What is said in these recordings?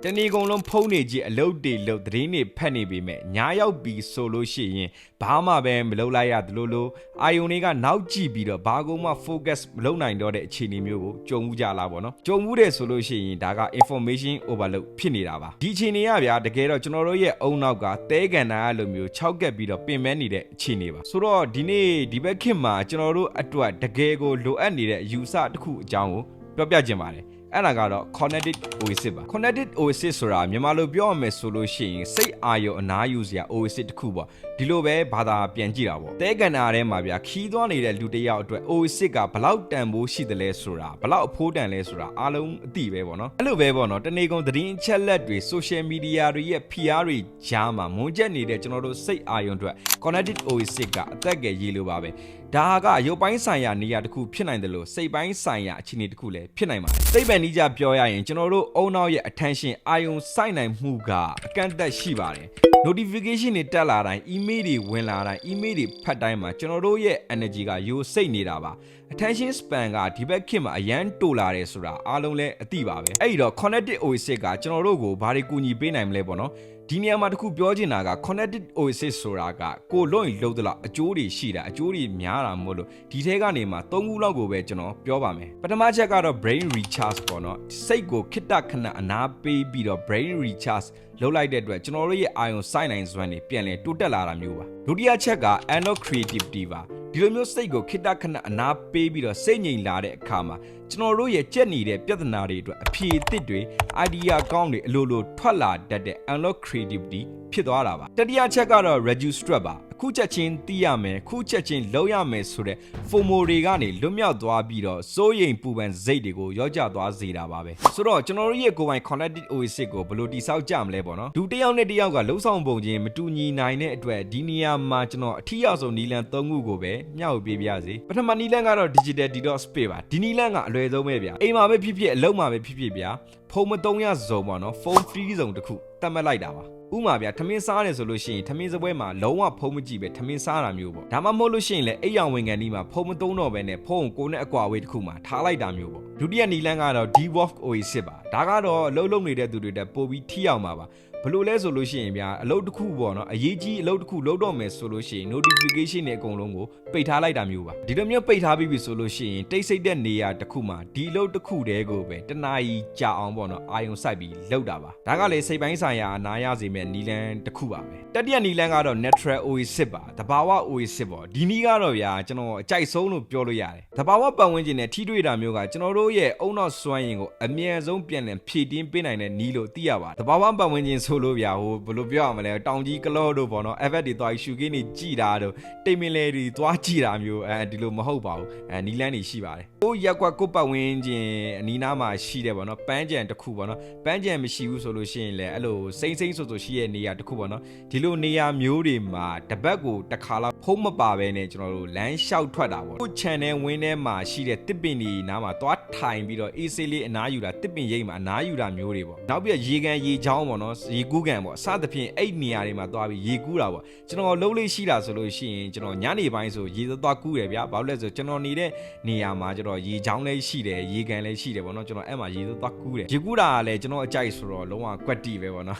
တနေ့ကုန်လုံးဖုန်းနေကြည့်အလုပ်တွေလုပ်သတင်းတွေဖတ်နေပေမဲ့ညာရောက်ပြီးဆိုလို့ရှိရင်ဘာမှပဲမလုပ်လိုက်ရတယ်လို့အာယုန်တွေကနောက်ကြည့်ပြီးတော့ဘာကုန်းမှ focus မလုပ်နိုင်တော့တဲ့အခြေအနေမျိုးကိုကြုံမှုကြလားပေါ့နော်ကြုံမှုတယ်ဆိုလို့ရှိရင်ဒါက information overload ဖြစ်နေတာပါဒီအခြေအနေကဗျာတကယ်တော့ကျွန်တော်တို့ရဲ့အုံနောက်ကတဲကန်တာလိုမျိုး6ကက်ပြီးတော့ပင်ပန်းနေတဲ့အခြေအနေပါဆိုတော့ဒီနေ့ဒီဘက်ခေတ်မှာကျွန်တော်တို့အတွက်တကယ်ကိုလိုအပ်နေတဲ့အယူဆတစ်ခုအကြောင်းကိုပြောပြခြင်းပါတယ်အဲ့ဒါကတော့ connected oasis ပါ connected oasis ဆိုတာမြန်မာလိုပြောရမယ်ဆိုလို့ရှိရင်စိတ်အာရုံအနားယူစရာ oasis တစ်ခုပေါ့ဒီလိုပဲဘာသာပြန်ကြည့်တာပေါ့တဲကန်နာထဲမှာဗျာခီးသွားနေတဲ့လူတစ်ယောက်အတွက် oasis ကဘလောက်တန်ဖိုးရှိတယ်လဲဆိုတာဘလောက်အဖိုးတန်လဲဆိုတာအားလုံးအသိပဲပေါ့နော်အဲ့လိုပဲပေါ့နော်တနေ့ကုန်သတင်းအချက်လက်တွေ social media တွေရဲ့ PR တွေကြားမှာမွန်းကျက်နေတဲ့ကျွန်တော်တို့စိတ်အာရုံအတွက် connected oasis ကအသက်ကရေးလို့ပါပဲဒါကရုပ်ပိုင်းဆိုင်ရာနေရာတစ်ခုဖြစ်နိုင်တယ်လို့စိတ်ပိုင်းဆိုင်ရာအခြေအနေတစ်ခုလည်းဖြစ်နိုင်ပါတယ်စိတ်ပန်နီးကြပြောရရင်ကျွန်တော်တို့အုံနောက်ရဲ့ attention အာယုံစိုက်နိုင်မှုကအကန့်အသတ်ရှိပါတယ် notification တွေတက်လာတိုင်း email တွေဝင်လာတိုင်း email တွေဖတ်တိုင်းမှာကျွန်တော်တို့ရဲ့ energy ကယိုစိတ်နေတာပါ attention span ကဒီဘက်ခေတ်မှာအရန်တိုလာတယ်ဆိုတာအားလုံးလည်းအသိပါပဲအဲ့တော့ connected oasis ကကျွန်တော်တို့ကိုဘာတွေကူညီပေးနိုင်မလဲပေါ့နော်ဒီနေရာမှာတခုပြောချင်တာက connected oasis ဆိုတာကကိုလုံးရင်လုံးသလားအကျိုးတွေရှိတာအကျိုးတွေများတာမို့လို့ဒီထဲကနေမှ3ခုလောက်ကိုပဲကျွန်တော်ပြောပါမယ်ပထမချက်ကတော့ brain recharge ပေါ့နော်စိတ်ကိုခိတ္တခဏအနားပေးပြီးတော့ brain recharge လုပ်လိုက်တဲ့အတွက်ကျွန်တော်တို့ရဲ့အာယုံစိုက်နိုင်စွမ်းတွေပြန်လည်တိုးတက်လာတာမျိုးပါဒုတိယချက်က end creativity ပါဒီလိုမျိုးစိတ်ကိုခိတ္တခဏအနားပေးပြီးတော့စိတ်ငြိမ်လာတဲ့အခါမှာကျွန်တော်တို့ရဲ့ကြက်နေတဲ့ပြဿနာတွေအတွက်အဖြေအသစ်တွေ idea ကောင်းတွေအလိုလိုထွက်လာတတ်တဲ့ unlock creativity ဖြစ်သွားတာပါတတိယချက်ကတော့ reduce stress ပါအခုချက်ချင်းသိရမယ်ခုချက်ချင်းလုပ်ရမယ်ဆိုတဲ့ FOMO တွေကနေလွတ်မြောက်သွားပြီးတော့စိုးရိမ်ပူပန်စိတ်တွေကိုရောကြသွားစေတာပါပဲဆိုတော့ကျွန်တော်တို့ရဲ့ကိုယ်ပိုင် connected oasis ကိုဘယ်လိုတိဆောက်ကြမလဲပေါ့နော်ဒုတစ်ယောက်နဲ့တစ်ယောက်ကလှုပ်ဆောင်ပုံချင်းမတူညီနိုင်တဲ့အတွက်ဒီနေရာမှာကျွန်တော်အထီးရောက်ဆုံးနီလန်3ခုကိုပဲမျှဝေပေးပါရစေပထမနီလန်ကတော့ digital detox space ပါဒီနီလန်ကအလွယ်ဆုံးပဲဗျာအိမ်မှာပဲဖြစ်ဖြစ်အလုပ်မှာပဲဖြစ်ဖြစ်ဗျာဖုန်းမသုံးရစုံပေါ့နော်ဖုန်း free စုံတစ်ခုတတ်မှတ်လိုက်တာပါဥမာဗျာထမင်းစားတယ်ဆိုလို့ရှိရင်ထမင်းစပွဲမှာလုံးဝဖုံးမကြည့်ပဲထမင်းစားတာမျိုးပေါ့ဒါမှမဟုတ်လို့ရှိရင်လည်းအိမ်အောင်ဝင်ကန်ဒီမှာဖုံးမသုံးတော့ပဲနဲ့ဖုံးကိုနဲ့အကွာဝေးတစ်ခုမှာထားလိုက်တာမျိုးပေါ့ဒုတိယနီလန်းကတော့ DWOF oasis ပါဒါကတော့အလုပ်လုပ်နေတဲ့သူတွေတက်ပို့ပြီးထိအောင်ပါဘလို့လဲဆိုလို့ရှိရင်ဗျာအလုပ်တစ်ခုပေါ့နော်အရေးကြီးအလုပ်တစ်ခုလုပ်တော့မယ်ဆိုလို့ရှိရင် notification တွေအကုန်လုံးကိုပိတ်ထားလိုက်တာမျိုးပါဒီလိုမျိုးပိတ်ထားပြီးပြီဆိုလို့ရှိရင်တိတ်ဆိတ်တဲ့နေရာတစ်ခုမှာဒီအလုပ်တစ်ခုတည်းကိုပဲတနာရီကြာအောင်ပေါ့နော်အာယုံစိုက်ပြီးလုပ်တာပါဒါကလည်းစိတ်ပိုင်းဆိုင်ရာအနာရစေမဲ့နီလန်းတစ်ခုပါပဲတတိယနီလန်းကတော့ natural oasis ပါတဘာဝ oasis ပေါ့ဒီနီးကတော့ဗျာကျွန်တော်အကြိုက်ဆုံးလို့ပြောလို့ရတယ်တဘာဝပတ်ဝန်းကျင်နဲ့ထိတွေ့တာမျိုးကကျွန်တော်တို့ရဲ့အုံနောက်စွမ်းရည်ကိုအမြဲဆုံးပြန်လည်ဖြည့်တင်းပေးနိုင်တဲ့နီးလို့သိရပါတယ်တဘာဝပတ်ဝန်းကျင်ဆိုလို့ဗျာဟိုဘယ်လိုပြောရမလဲတောင်ကြီးကလော့တို့ပေါ့နော် effect တွေသွားရှူကင်းနေကြည်တာတို့တိတ်မင်လေတွေသွားကြည်တာမျိုးဒီလိုမဟုတ်ပါဘူးနီလန်းတွေရှိပါတယ်ကိုရက်ကွက်ကိုပတ်ဝန်းကျင်အနီးနားမှာရှိတယ်ပေါ့နော်ပန်းကြံတစ်ခုပေါ့နော်ပန်းကြံမရှိဘူးဆိုလို့ရှိရင်လည်းအဲ့လိုစိမ့်ဆိုရှိရဲ့နေရာတစ်ခုပေါ့နော်ဒီလိုနေရာမျိုးတွေမှာတပတ်ကိုတစ်ခါလောက်ဖုံးမပါပဲနဲ့ကျွန်တော်တို့လမ်းလျှောက်ထွက်တာပေါ့ကို channel ဝင်းထဲမှာရှိတဲ့တစ်ပင်တွေနားမှာသွားထိုင်ပြီးတော့အေးဆေးလေးအနားယူတာတစ်ပင်ရိပ်မှာအနားယူတာမျိုးတွေပေါ့နောက်ပြီးရေကန်ရေချောင်းပေါ့နော်ရေကူးကန်ပေါ့စသဖြင့်အဲ့နေရာတွေမှာသွားပြီးရေကူးတာပေါ့ကျွန်တော်လုံးလေးရှိတာဆိုလို့ရှိရင်ကျွန်တော်ညနေပိုင်းဆိုရေသွားကူးတယ်ဗျာဘာလို့လဲဆိုကျွန်တော်နေတဲ့နေရာမှာကျွန်တော်ရေချောင်းလေးရှိတယ်ရေကန်လေးရှိတယ်ပေါ့နော်ကျွန်တော်အဲ့မှာရေသွားကူးတယ်ရေကူးတာကလည်းကျွန်တော်အကြိုက်ဆိုတော့လုံးဝကွက်တီပဲပေါ့နော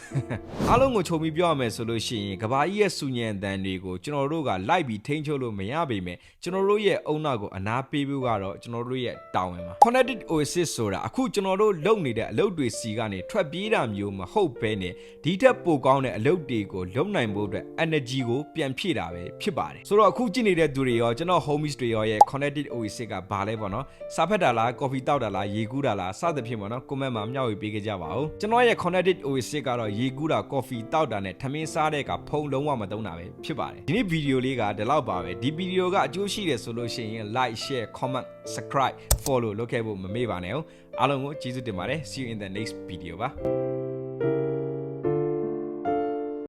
်အားလုံးကိုခြုံပြီးပြောရမယ်ဆိုလို့ရှိရင်ကဘာကြီးရဲ့စူညံတန်တွေကိုကျွန်တော်တို့ကလိုက်ပြီးထိန်းချုပ်လို့မရပေမဲ့ကျွန်တော်တို့ရဲ့အုံနောက်ကိုအနာပေးဖို့ကတော့ကျွန်တော်တို့ရဲ့တာဝန်ပါ connected oasis ဆိုတာအခုကျွန်တော်တို့လုပ်နေတဲ့အလုပ်တွေစီကနေထွက်ပြေးတာမျိုးမဟုတ်ဘဲနဲ့ဒီထက်ပိုကောင်းတဲ့အလုပ်တွေကိုလုပ်နိုင်ဖို့အတွက် energy ကိုပြန်ဖြည့်တာပဲဖြစ်ပါတယ်ဆိုတော့အခုကြည့်နေတဲ့သူတွေရောကျွန်တော် homies တွေရောရဲ့ connected oasis ကဘာလဲပေါ့နော်စားဖက်တာလား coffee တောက်တာလားရေကူးတာလားစသဖြင့်ပေါ့နော် comment မှာမျှဝေပေးကြပါဦးကျွန်တော်ရဲ့ connected oasis ကတော့ရေကူးတာ coffee တောက်တာနဲ့ထမင်းစားတဲ့ကဖုံးလုံးဝမသုံးတာပဲဖြစ်ပါတယ်ဒီနေ့ဗီဒီယိုလေးကဒီလောက်ပါပဲဒီဗီဒီယိုကအကျိုးရှိတယ်ဆိုလို့ရှိရင် like share comment subscribe follow လုပ်ခဲ့ဖို့မမေ့ပါနဲ့အားလုံးကိုကျေးဇူးတင်ပါတယ် see you in the next video ပါ